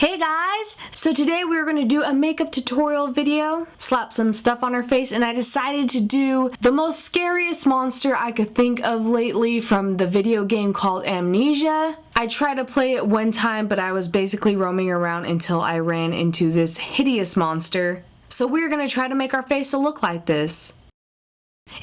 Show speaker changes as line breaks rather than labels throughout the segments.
Hey guys! So today we're going to do a makeup tutorial video, slap some stuff on our face, and I decided to do the most scariest monster I could think of lately from the video game called Amnesia. I tried to play it one time, but I was basically roaming around until I ran into this hideous monster. So we're going to try to make our face to look like this.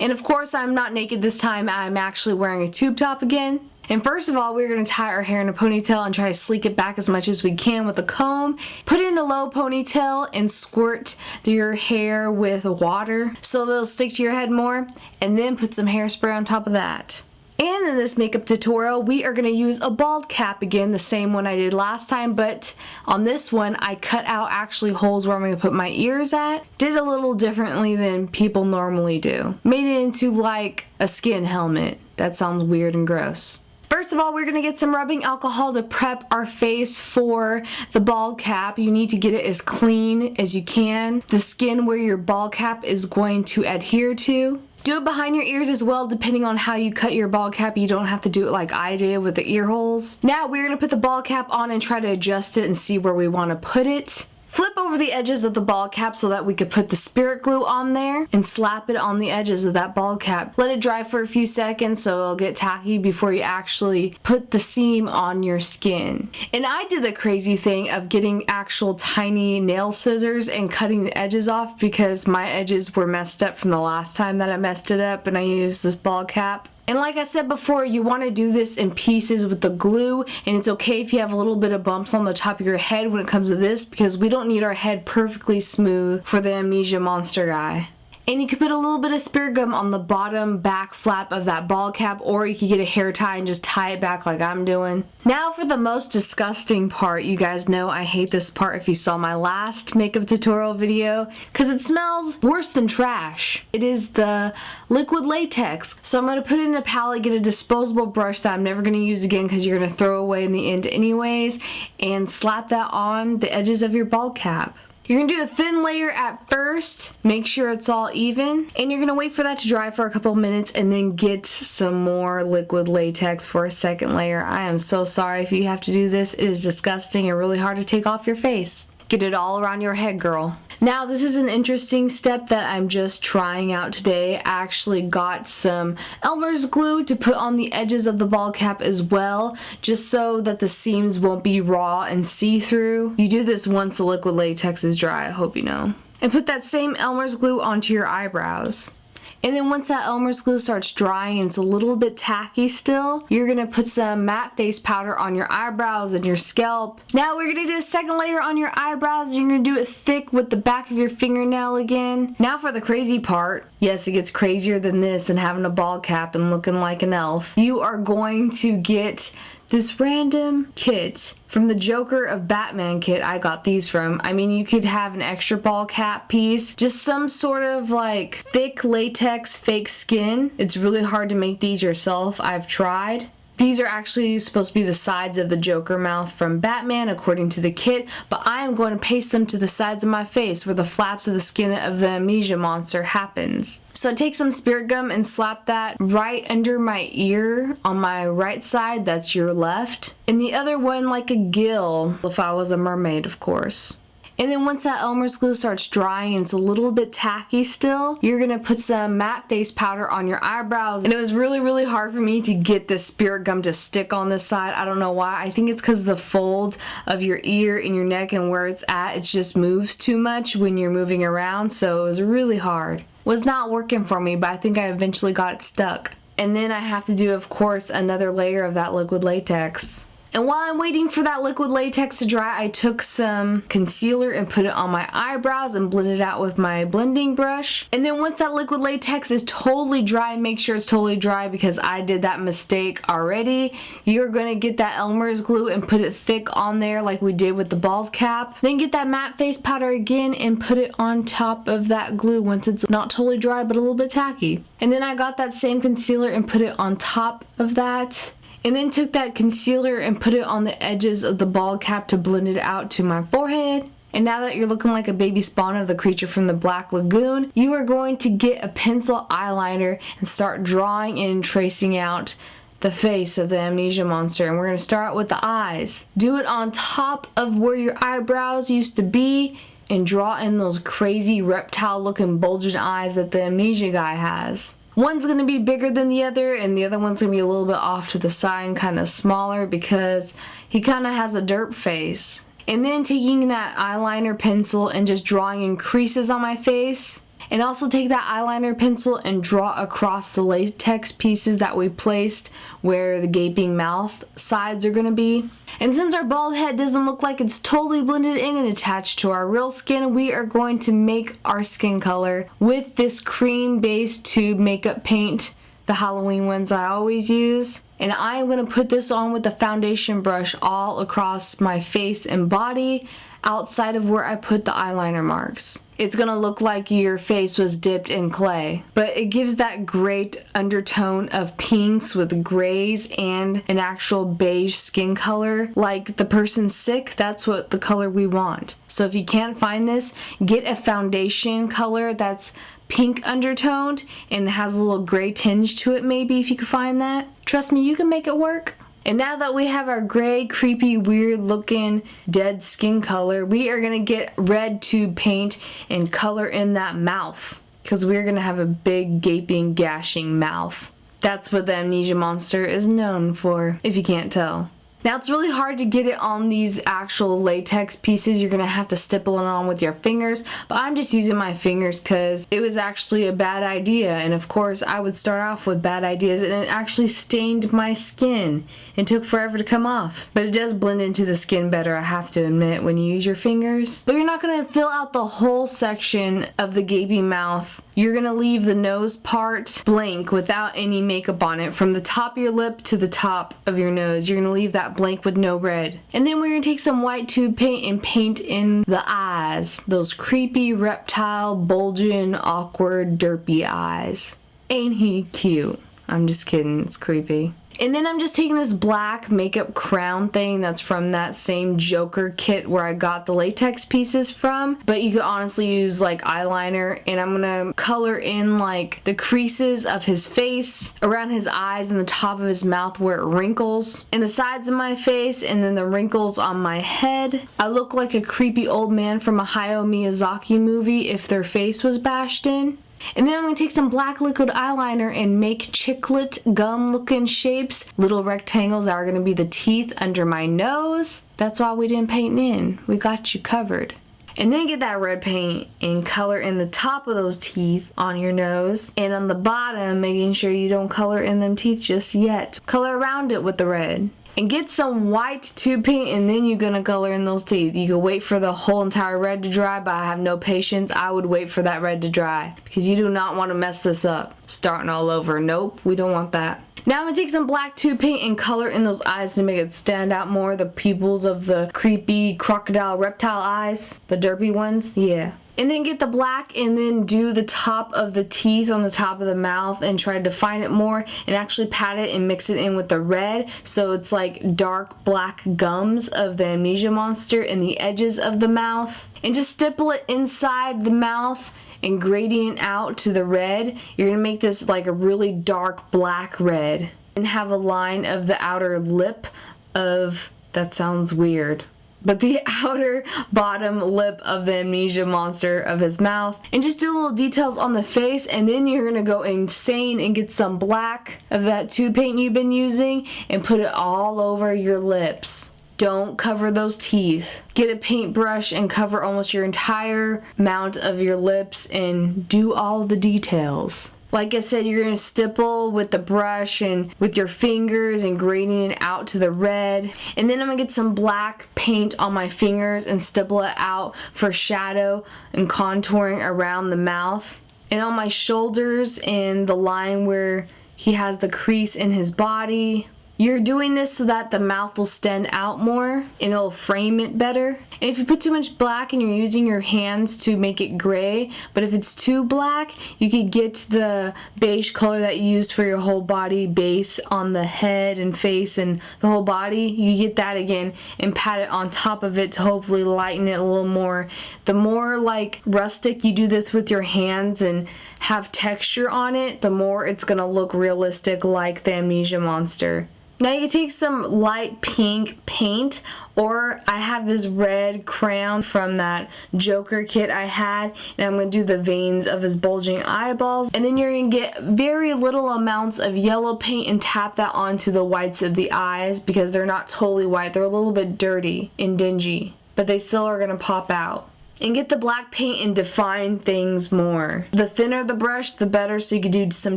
And of course I'm not naked this time, I'm actually wearing a tube top again. And first of all, we're going to tie our hair in a ponytail and try to sleek it back as much as we can with a comb. Put it in a low ponytail and squirt your hair with water so they'll stick to your head more. And then put some hairspray on top of that. And in this makeup tutorial, we are going to use a bald cap again, the same one I did last time, but on this one, I cut out actually holes where I'm going to put my ears at. Did a little differently than people normally do. Made it into like a skin helmet. That sounds weird and gross. First of all, we're going to get some rubbing alcohol to prep our face for the bald cap. You need to get it as clean as you can. The skin where your bald cap is going to adhere to. Do it behind your ears as well, depending on how you cut your bald cap. You don't have to do it like I did with the ear holes. Now we're going to put the bald cap on and try to adjust it and see where we want to put it. Flip over the edges of the bald cap so that we could put the spirit glue on there and slap it on the edges of that bald cap. Let it dry for a few seconds so it'll get tacky before you actually put the seam on your skin. And I did the crazy thing of getting actual tiny nail scissors and cutting the edges off because my edges were messed up from the last time that I messed it up and I used this bald cap. And like I said before, you want to do this in pieces with the glue, and it's okay if you have a little bit of bumps on the top of your head when it comes to this because we don't need our head perfectly smooth for the Amnesia monster guy. And you could put a little bit of spirit gum on the bottom back flap of that bald cap, or you could get a hair tie and just tie it back like I'm doing. Now for the most disgusting part. You guys know I hate this part if you saw my last makeup tutorial video, because it smells worse than trash. It is the liquid latex. So I'm going to put it in a palette, get a disposable brush that I'm never going to use again because you're going to throw away in the end anyways, and slap that on the edges of your bald cap. You're going to do a thin layer at first, make sure it's all even, and you're going to wait for that to dry for a couple minutes and then get some more liquid latex for a second layer. I am so sorry if you have to do this. It is disgusting and really hard to take off your face. Get it all around your head, girl. Now this is an interesting step that I'm just trying out today. I actually got some elmers glue to put on the edges of the bald cap as well, just so that the seams won't be raw and see-through. You do this once the liquid latex is dry, I hope you know. And put that same elmers glue onto your eyebrows. And then once that elmer's glue starts drying and it's a little bit tacky still, you're going to put some matte face powder on your eyebrows and your scalp. Now we're going to do a second layer on your eyebrows. You're going to do it thick with the back of your fingernail again. Now for the crazy part. Yes, it gets crazier than this and having a bald cap and looking like an elf. You are going to get this random kit from the Joker of Batman kit I got these from. I mean, you could have an extra bald cap piece, just some sort of like thick latex fake skin. It's really hard to make these yourself. I've tried. These are actually supposed to be the sides of the Joker mouth from Batman according to the kit, but I am going to paste them to the sides of my face where the flaps of the skin of the Amnesia monster happens. So I take some spirit gum and slap that right under my ear on my right side, that's your left, and the other one like a gill, if I was a mermaid of course. And then once that elmer's glue starts drying and it's a little bit tacky still, you're going to put some matte face powder on your eyebrows. And it was really hard for me to get this spirit gum to stick on this side. I don't know why. I think it's because the fold of your ear and your neck and where it's at, it just moves too much when you're moving around. So it was really hard. Was not working for me, but I think I eventually got it stuck. And then I have to do, of course, another layer of that liquid latex. And while I'm waiting for that liquid latex to dry, I took some concealer and put it on my eyebrows and blended it out with my blending brush. And then once that liquid latex is totally dry, make sure it's totally dry because I did that mistake already. You're going to get that elmer's glue and put it thick on there like we did with the bald cap. Then get that matte face powder again and put it on top of that glue once it's not totally dry but a little bit tacky. And then I got that same concealer and put it on top of that. And then took that concealer and put it on the edges of the bald cap to blend it out to my forehead. And now that you're looking like a baby spawn of the creature from the Black Lagoon, you are going to get a pencil eyeliner and start drawing and tracing out the face of the Amnesia monster, and we're going to start with the eyes. Do it on top of where your eyebrows used to be and draw in those crazy reptile looking bulging eyes that the Amnesia guy has. One's going to be bigger than the other, and the other one's going to be a little bit off to the side and kind of smaller because he kind of has a derp face. And then taking that eyeliner pencil and just drawing in creases on my face. And also take that eyeliner pencil and draw across the latex pieces that we placed where the gaping mouth sides are going to be. And since our bald head doesn't look like it's totally blended in and attached to our real skin, we are going to make our skin color with this cream based tube makeup paint, the Halloween ones I always use. And I'm going to put this on with the foundation brush all across my face and body outside of where I put the eyeliner marks. It's going to look like your face was dipped in clay, but it gives that great undertone of pinks with grays and an actual beige skin color. Like the person's sick, that's what the color we want. So if you can't find this, get a foundation color that's pink undertoned and has a little gray tinge to it, maybe, if you could find that. Trust me, you can make it work. And now that we have our gray, creepy, weird looking dead skin color, we are going to get red tube paint and color in that mouth, because we're going to have a big gaping gashing mouth. That's what the Amnesia monster is known for, if you can't tell. Now it's really hard to get it on these actual latex pieces. You're going to have to stipple it on with your fingers, but I'm just using my fingers because it was actually a bad idea, and of course I would start off with bad ideas, and it actually stained my skin and took forever to come off. But it does blend into the skin better, I have to admit, when you use your fingers. But you're not going to fill out the whole section of the gaping mouth. You're going to leave the nose part blank without any makeup on it. From the top of your lip to the top of your nose, you're going to leave that blank with no red. And then we're going to take some white tube paint and paint in the eyes. Those creepy, reptile, bulging, awkward, derpy eyes. Ain't he cute? I'm just kidding, it's creepy. And then I'm just taking this black makeup crown thing that's from that same Joker kit where I got the latex pieces from. But you could honestly use like eyeliner, and I'm gonna color in like the creases of his face, around his eyes and the top of his mouth where it wrinkles, and the sides of my face, and then the wrinkles on my head. I look like a creepy old man from a Hayao Miyazaki movie if their face was bashed in. And then I'm going to take some black liquid eyeliner and make chiclet gum looking shapes, little rectangles that are going to be the teeth under my nose. That's why we didn't paint in. We got you covered. And then get that red paint and color in the top of those teeth on your nose, and on the bottom, making sure you don't color in them teeth just yet. Color around it with the red. And get some white tube paint, and then you're gonna color in those teeth. You can wait for the whole entire red to dry, but I have no patience. I would wait for that red to dry because you do not want to mess this up. Starting all over. Nope, we don't want that. Now I'm gonna take some black tube paint and color in those eyes to make it stand out more. The pupils of the creepy crocodile reptile eyes. The derpy ones. Yeah. And then get the black and then do the top of the teeth on the top of the mouth and try to define it more and actually pat it and mix it in with the red so it's like dark black gums of the Amnesia monster in the edges of the mouth. And just stipple it inside the mouth and gradient out to the red. You're gonna make this like a really dark black red and have a line of the outer lip of, that sounds weird, but the outer bottom lip of the Amnesia monster of his mouth, and just do little details on the face. And then you're gonna go insane and get some black of that tube paint you've been using and put it all over your lips. Don't cover those teeth. Get a paintbrush and cover almost your entire amount of your lips and do all the details. Like I said, you're going to stipple with the brush and with your fingers and grading it out to the red. And then I'm going to get some black paint on my fingers and stipple it out for shadow and contouring around the mouth. And on my shoulders and the line where he has the crease in his body. You're doing this so that the mouth will stand out more and it'll frame it better. And if you put too much black and you're using your hands to make it gray, but if it's too black, you could get the beige color that you used for your whole body base on the head and face and the whole body. You get that again and pat it on top of it to hopefully lighten it a little more. The more like rustic you do this with your hands and have texture on it, the more it's gonna look realistic like the Amnesia monster. Now you can take some light pink paint, or I have this red crayon from that Joker kit I had, and I'm going to do the veins of his bulging eyeballs. And then you're going to get very little amounts of yellow paint and tap that onto the whites of the eyes because they're not totally white. They're a little bit dirty and dingy, but they still are going to pop out. And get the black paint and define things more. The thinner the brush, the better, so you can do some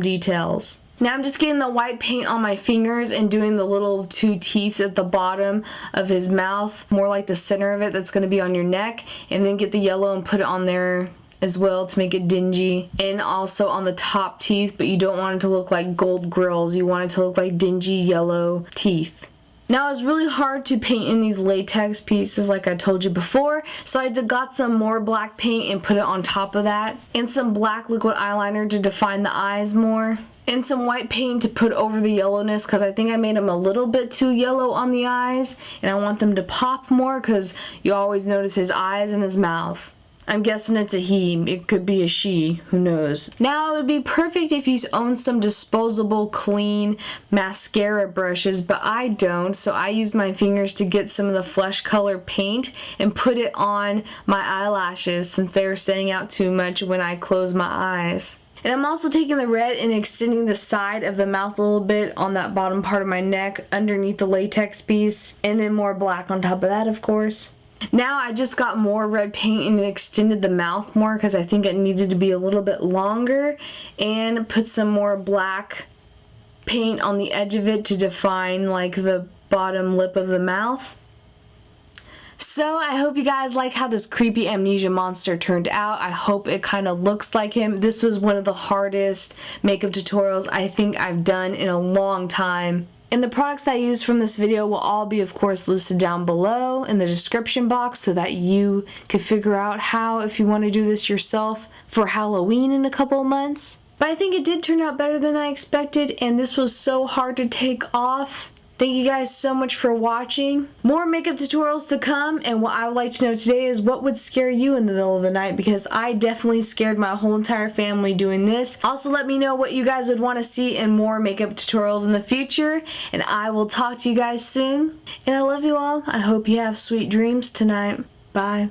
details. Now I'm just getting the white paint on my fingers and doing the little two teeth at the bottom of his mouth, more like the center of it that's going to be on your neck, and then get the yellow and put it on there as well to make it dingy, and also on the top teeth, but you don't want it to look like gold grills. You want it to look like dingy yellow teeth. Now it's really hard to paint in these latex pieces like I told you before, so I got some more black paint and put it on top of that, and some black liquid eyeliner to define the eyes more, and some white paint to put over the yellowness because I think I made them a little bit too yellow on the eyes, and I want them to pop more because you always notice his eyes and his mouth. I'm guessing it's a he. It could be a she. Who knows? Now it would be perfect if you own some disposable clean mascara brushes, but I don't, so I used my fingers to get some of the flesh color paint and put it on my eyelashes since they were standing out too much when I closed my eyes. And I'm also taking the red and extending the side of the mouth a little bit on that bottom part of my neck underneath the latex piece, and then more black on top of that, of course. Now I just got more red paint and extended the mouth more because I think it needed to be a little bit longer, and put some more black paint on the edge of it to define like the bottom lip of the mouth. So I hope you guys like how this creepy Amnesia monster turned out. I hope it kind of looks like him. This was one of the hardest makeup tutorials I think I've done in a long time. And the products I used from this video will all be, of course, listed down below in the description box so that you can figure out how, if you want to do this yourself for Halloween in a couple of months. But I think it did turn out better than I expected, and this was so hard to take off. Thank you guys so much for watching. More makeup tutorials to come, and what I would like to know today is what would scare you in the middle of the night, because I definitely scared my whole entire family doing this. Also, let me know what you guys would want to see in more makeup tutorials in the future, and I will talk to you guys soon. And I love you all. I hope you have sweet dreams tonight. Bye.